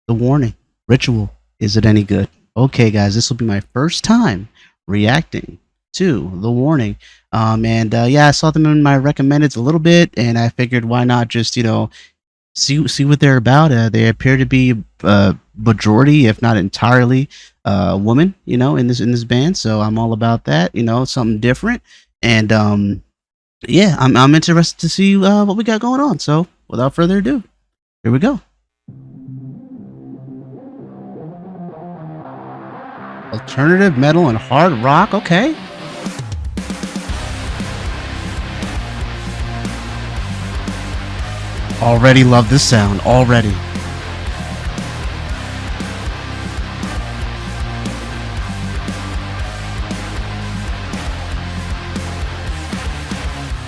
The Warning. Ritual. Is it any good? Okay, guys, this will be my first time reacting to The Warning. Yeah, I saw them in my recommendeds a little bit, and I figured why not just see what they're about. They appear to be majority, if not entirely, women. In this band, so I'm all about that. Something different, and yeah, I'm interested to see what we got going on. So without further ado, here we go. Alternative metal and hard rock. Okay. Already love this sound. Already.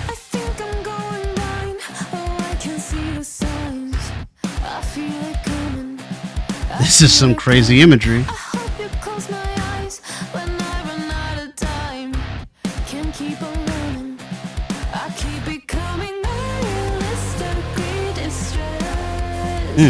I think I'm going blind. Oh, I can see the signs. I feel it coming. This is some crazy imagery. I hope you close my eyes when I run out of time. Can't keep on running. I keep becoming unrealistically distressed. I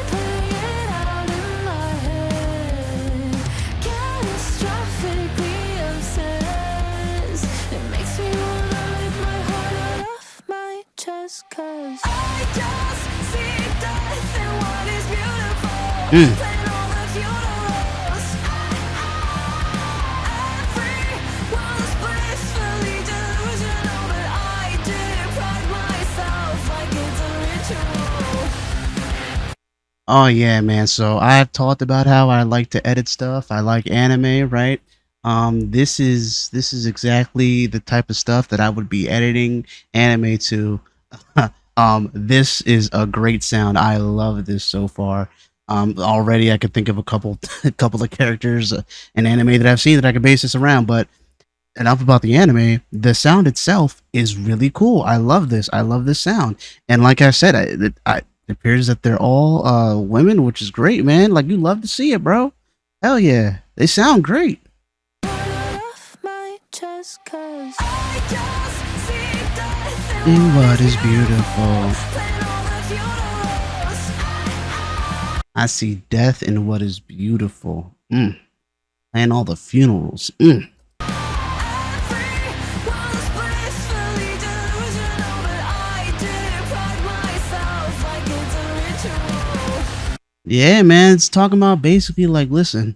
play it out in my head. Catastrophically obsessed. It makes me wanna rip my heart out of my chest. 'Cause I just see death in what is beautiful. Playing all the funerals. Everyone's blissfully delusional, but I deprive myself like it's a ritual. Oh yeah, man. So I've talked about how I like to edit stuff. I like anime, right? This is exactly the type of stuff that I would be editing anime to. This is a great sound. I love this so far. Already I could think of a couple a couple of characters in anime that I've seen that I could base this around, but enough about the anime. The sound itself is really cool. I love this. I love this sound. And like I said, it appears that they're all women, which is great, man. Like you love to see it, bro. Hell yeah, they sound great. Off my chest, 'cause I just see death In what is beautiful, playing all the funerals. I see death in what is beautiful. And all the funerals. Everyone's blissfully delusional, but I deprive myself like it's a ritual. Yeah, man. It's talking about basically like, listen,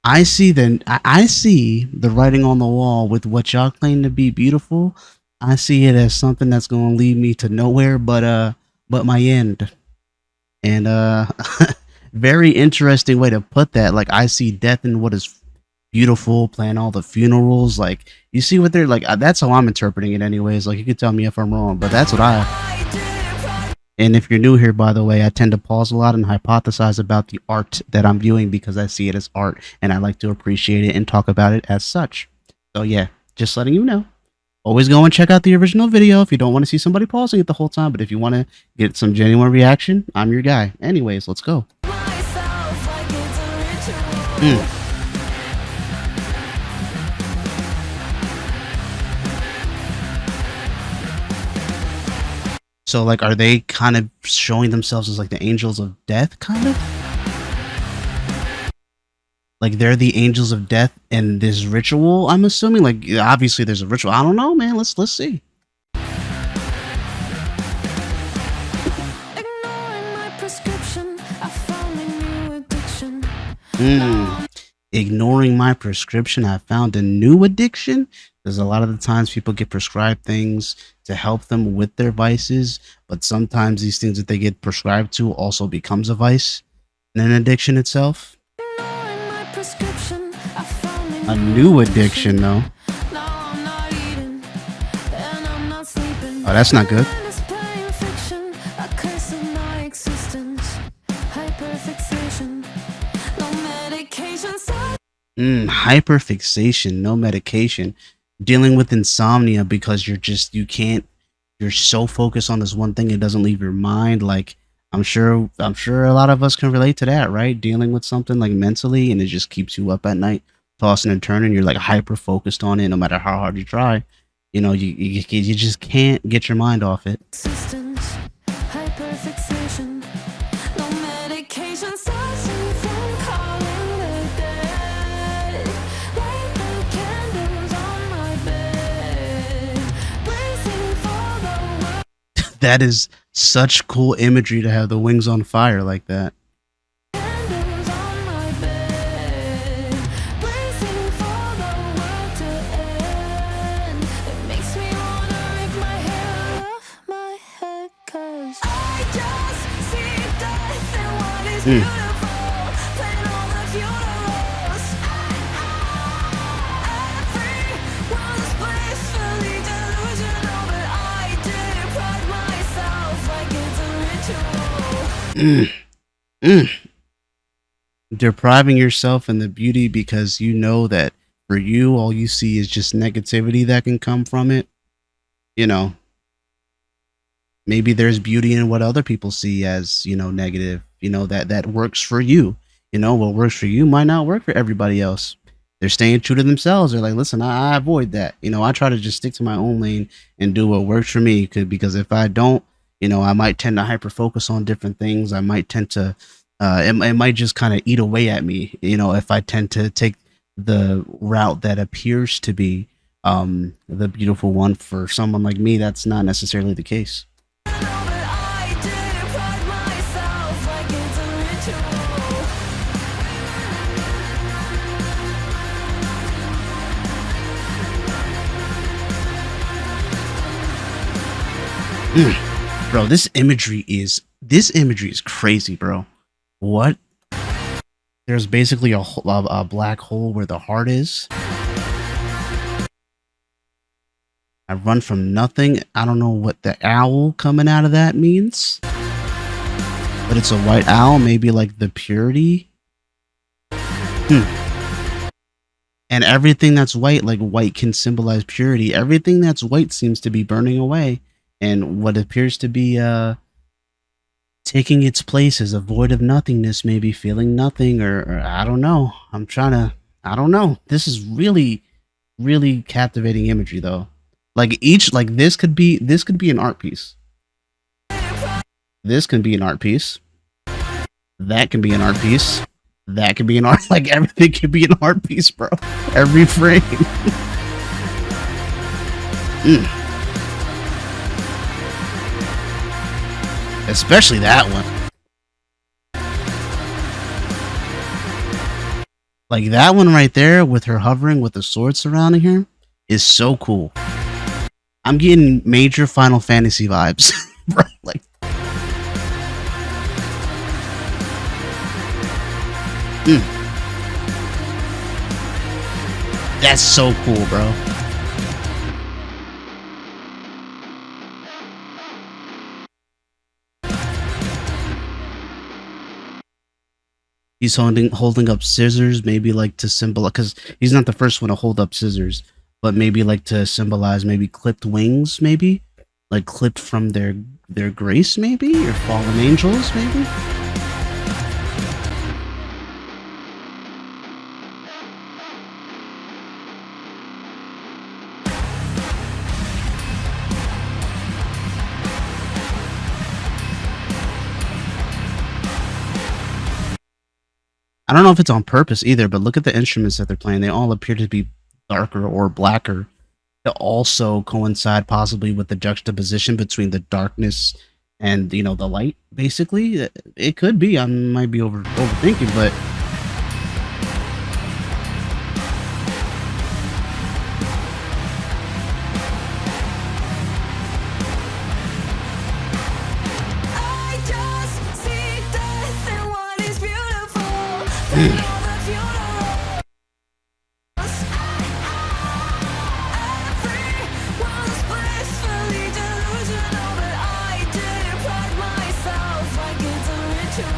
I see the writing on the wall with what y'all claim to be beautiful. I see it as something that's gonna lead me to nowhere but my end. And very interesting way to put that. Like I see death in what is beautiful, playing all the funerals. Like you see what they're like. That's how I'm interpreting it, anyways. Like you could tell me if I'm wrong, but that's what I. I deprive. And if you're new here, by the way, I tend to pause a lot and hypothesize about the art that I'm viewing because I see it as art and I like to appreciate it and talk about it as such. So yeah, just letting you know. Always go and check out the original video if you don't want to see somebody pausing it the whole time. But if you want to get some genuine reaction, I'm your guy. Anyways, let's go. Myself like it's a ritual. So like, are they kind of showing themselves as like the angels of death, kind of? Like they're the angels of death in this ritual, I'm assuming. Like obviously there's a ritual. I don't know, man. Let's see. Ignoring my prescription, I found a new addiction. Ignoring my prescription, I found a new addiction. Because a lot of the times people get prescribed things to help them with their vices, but sometimes these things that they get prescribed to also becomes a vice and an addiction itself. Ignoring my prescription, I found A new addiction, though. Now I'm not eating, and I'm not sleeping. Oh, that's not good. And it's playing fiction, a curse of my existence. Hyperfixation, no medication. Hyperfixation, no medication. Dealing with insomnia because you're so focused on this one thing it doesn't leave your mind. Like I'm sure a lot of us can relate to that, right? Dealing with something like mentally and it just keeps you up at night, tossing and turning. You're like hyper focused on it no matter how hard you try. You just can't get your mind off it. Existence, hyperfixation, no medication searching from calling the dead. Light the candles on my bed, bracing for the world. That is such cool imagery to have the wings on fire like that. Candles on my bed, bracing for the world to end. It makes me wanna rip my hair off my head, 'cause I just see death in what is beautiful, playing all the funerals. Everyone's blissfully delusional, but I did pride myself like it's a ritual. Depriving yourself in the beauty because you know that for you, all you see is just negativity that can come from it. You know, maybe there's beauty in what other people see as, negative, that works for you. What works for you might not work for everybody else. They're staying true to themselves. They're like, listen, I avoid that. I try to just stick to my own lane and do what works for me. Because if I don't, I might tend to hyper focus on different things. I might tend to, it might just kind of eat away at me, if I tend to take the route that appears to be the beautiful one. For someone like me, that's not necessarily the case. But I did pride myself like it's a ritual. Bro, this imagery is crazy, bro. What? There's basically a black hole where the heart is. I run from nothing. I don't know what the owl coming out of that means. But it's a white owl, maybe like the purity. And everything that's white, like white can symbolize purity. Everything that's white seems to be burning away. And what appears to be taking its place is a void of nothingness, maybe feeling nothing, or I don't know. I don't know. This is really, really captivating imagery, though. Like this could be an art piece. This can be an art piece. That can be an art piece. That could be an art. Like everything could be an art piece, bro. Every frame. Especially that one. Like that one right there with her hovering with the sword surrounding her is so cool. I'm getting major Final Fantasy vibes. Bro, like that's so cool, bro. He's holding up scissors, maybe like to symbolize, because he's not the first one to hold up scissors, but maybe like to symbolize maybe clipped wings, maybe like clipped from their grace, maybe, or fallen angels, maybe. I don't know if it's on purpose either, but look at the instruments that they're playing. They all appear to be darker or blacker to also coincide possibly with the juxtaposition between the darkness and the light. Basically, it could be. I might be overthinking, but I just see death in what is beautiful, playing all the funerals. Everyone's blissfully delusional, but I did pride myself like it's a ritual.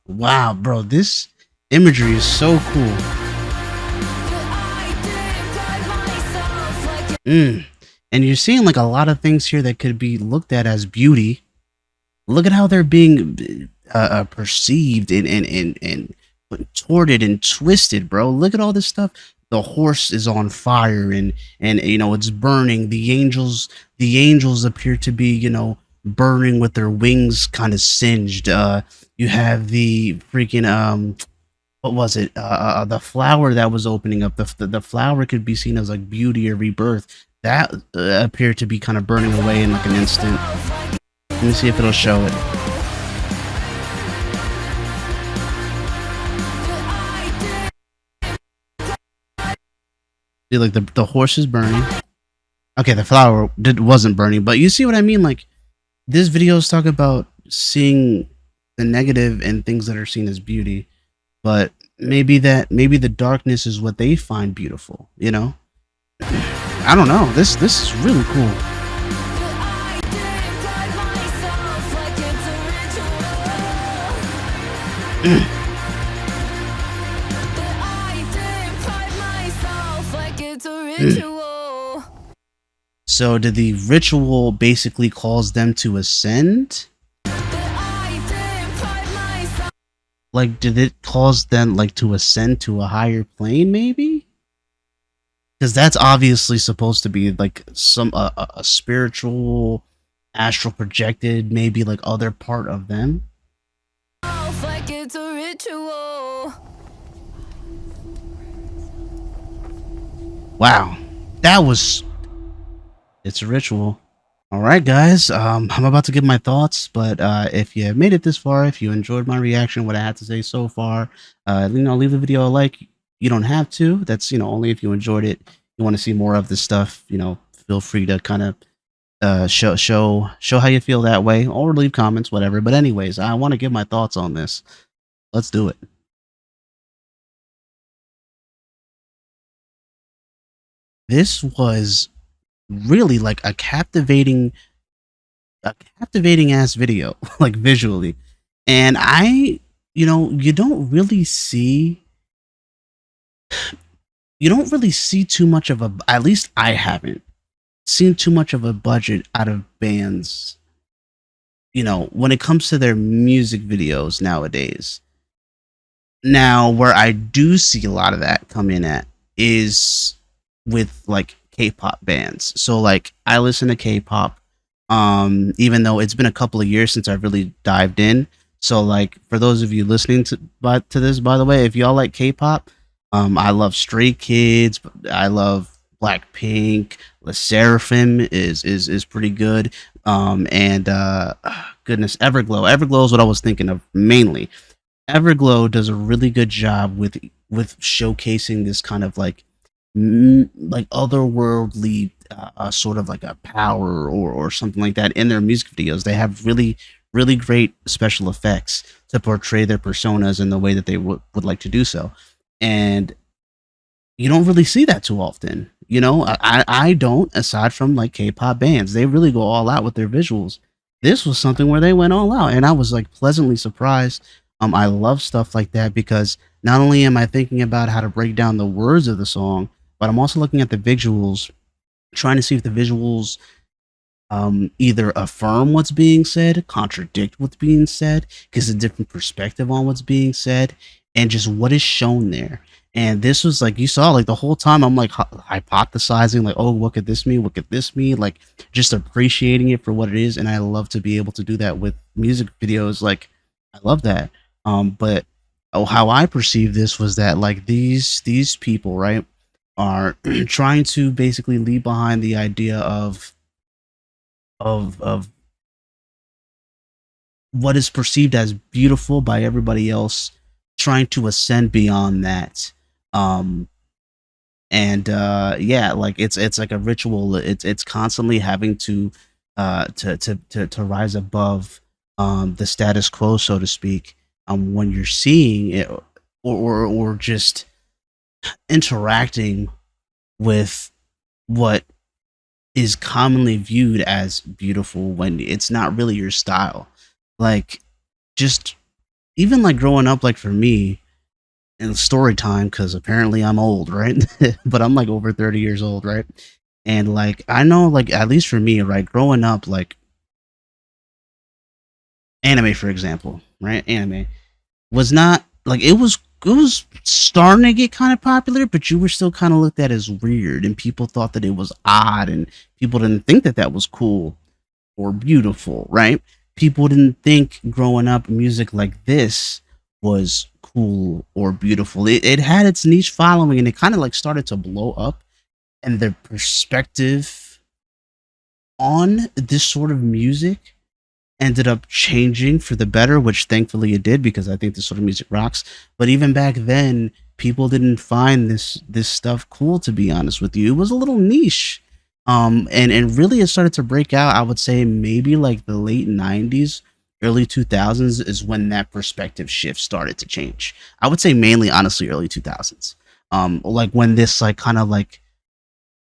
Wow, bro, this imagery is so cool. But I did pride myself like And you're seeing like a lot of things here that could be looked at as beauty. Look at how they're being perceived and contorted and twisted, bro. Look at all this stuff. The horse is on fire and it's burning. The angels appear to be burning with their wings kind of singed. You have the freaking what was it? The flower that was opening up. The flower could be seen as like beauty or rebirth. That appeared to be kind of burning away in like an instant. Let me see if it'll show it. See, like the horse is burning. Okay, the flower wasn't burning, but you see what I mean? Like, this video is talking about seeing the negative and things that are seen as beauty, but maybe the darkness is what they find beautiful, you know? I don't know. This is really cool. So did the ritual basically cause them to ascend? Like, did it cause them like to ascend to a higher plane maybe? Because that's obviously supposed to be like some a spiritual, astral projected, maybe like other part of them. Like it's a ritual. Wow, that was. It's a ritual. All right, guys. I'm about to give my thoughts, but if you made it this far, if you enjoyed my reaction, what I had to say so far, leave the video a like. You don't have to. That's only if you enjoyed it. You want to see more of this stuff. Feel free to kind of show how you feel that way, or leave comments, whatever. But anyways, I want to give my thoughts on this. Let's do it. This was really like a captivating ass video, like visually. And you don't really see too much of at least I haven't seen too much of a budget out of bands, when it comes to their music videos nowadays. Now, where I do see a lot of that come in at is with like K-pop bands. So like I listen to K-pop, even though it's been a couple of years since I've really dived in. So like for those of you listening to this, by the way, if y'all like K-pop, I love Stray Kids, I love Blackpink, LE SSERAFIM is pretty good, and goodness, Everglow. Everglow is what I was thinking of mainly. Everglow does a really good job with showcasing this kind of like otherworldly sort of like a power or something like that in their music videos. They have really great special effects to portray their personas in the way that they would like to do so, and you don't really see that too often. I don't, aside from like K-pop bands. They really go all out with their visuals. This was something where they went all out, and I was like pleasantly surprised. I love stuff like that because not only am I thinking about how to break down the words of the song, but I'm also looking at the visuals, trying to see if the visuals either affirm what's being said, contradict what's being said, gives a different perspective on what's being said, and just what is shown there. And this was like, you saw like the whole time I'm like hypothesizing, like, oh, what could this mean? What could this mean? Like just appreciating it for what it is. And I love to be able to do that with music videos. Like I love that. But how I perceive this was that like these people, right, are trying to basically leave behind the idea of what is perceived as beautiful by everybody else, trying to ascend beyond that. Yeah, like it's like a ritual. It's constantly having to rise above the status quo, so to speak. When you're seeing it or just interacting with what is commonly viewed as beautiful when it's not really your style. Like just even like growing up, like for me in story time, because apparently I'm old, right? But I'm like over 30 years old, right? And like I know, like at least for me, right, growing up, like anime, for example, right? Anime was not like it was starting to get kind of popular, but you were still kind of looked at as weird, and people thought that it was odd, and people didn't think that that was cool. or beautiful, right? People didn't think growing up music like this was cool or beautiful. It had its niche following and it kind of like started to blow up, and the perspective on this sort of music ended up changing for the better, which thankfully it did because I think this sort of music rocks. But even back then, people didn't find this stuff cool. To be honest with you, it was a little niche. And really it started to break out. I would say maybe like the late 90s, early 2000s is when that perspective shift started to change. I would say mainly, honestly, early 2000s. Like when this like kind of like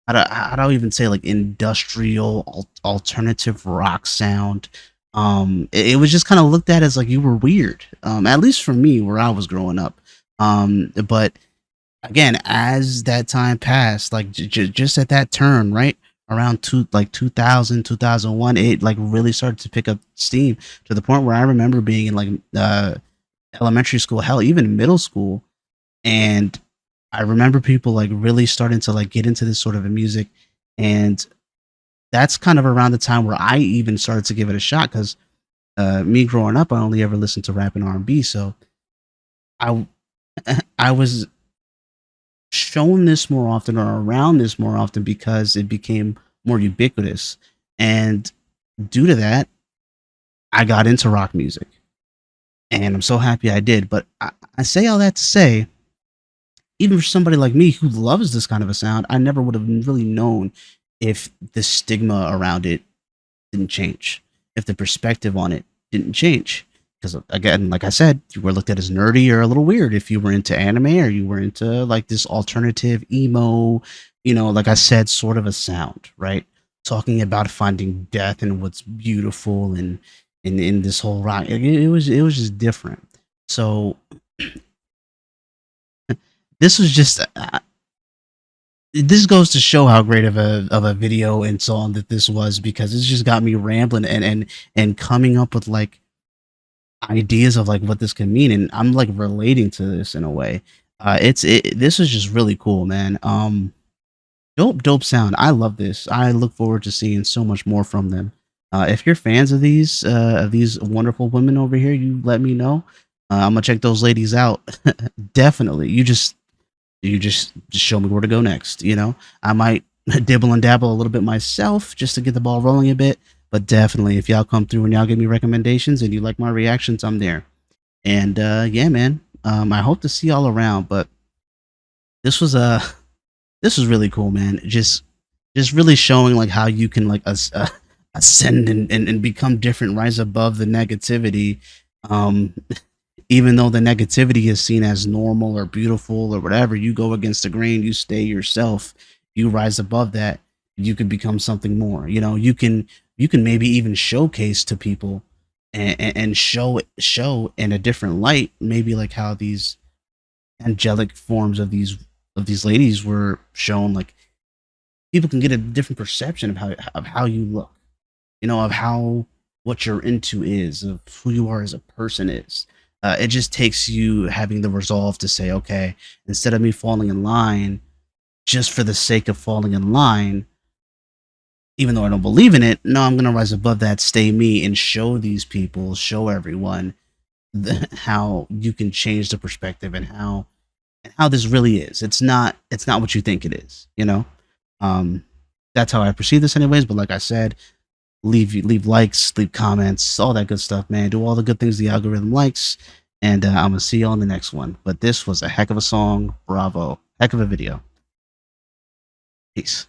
how do I even say like industrial alternative rock sound. It was just kind of looked at as like you were weird. At least for me, where I was growing up. But again, as that time passed, like just at that turn, right around 2000, 2001, it like really started to pick up steam to the point where I remember being in like elementary school, hell, even middle school, and I remember people like really starting to like get into this sort of a music, and that's kind of around the time where I even started to give it a shot because me growing up, I only ever listened to rap and R&B, so I I was shown this more often or around this more often because it became more ubiquitous, and due to that, I got into rock music, and I'm so happy I did. But I say all that to say, even for somebody like me who loves this kind of a sound, I never would have really known if the stigma around it didn't change, if the perspective on it didn't change. Because again, like I said, you were looked at as nerdy or a little weird if you were into anime or you were into like this alternative emo, like I said, sort of a sound, right? Talking about finding death and what's beautiful and in this whole rock, it was just different. So this was just this goes to show how great of a video and song that this was because it's just got me rambling and coming up with like ideas of like what this can mean, and I'm like relating to this in a way. This is just really cool, man. Dope sound. I love this. I look forward to seeing so much more from them. If you're fans of these wonderful women over here, you let me know. I'm gonna check those ladies out. Definitely. You just show me where to go next. I might dibble and dabble a little bit myself just to get the ball rolling a bit. But definitely, if y'all come through and y'all give me recommendations and you like my reactions, I'm there. And yeah, man. I hope to see y'all around. But this was this was really cool, man. Just really showing like how you can like ascend and become different, rise above the negativity. Um, even though the negativity is seen as normal or beautiful or whatever, you go against the grain, you stay yourself, you rise above that, you can become something more. You can maybe even showcase to people and show in a different light, maybe like how these angelic forms of these ladies were shown. Like people can get a different perception of how you look, of how what you're into is, of who you are as a person is. It just takes you having the resolve to say, okay, instead of me falling in line just for the sake of falling in line, even though I don't believe in it, no, I'm going to rise above that, stay me, and show these people, show everyone how you can change the perspective and how this really is. It's not what you think it is. Um, that's how I perceive this, anyways. But like I said, leave likes, leave comments, all that good stuff, man. Do all the good things the algorithm likes, and I'm gonna see you on the next one. But this was a heck of a song. Bravo, heck of a video. Peace.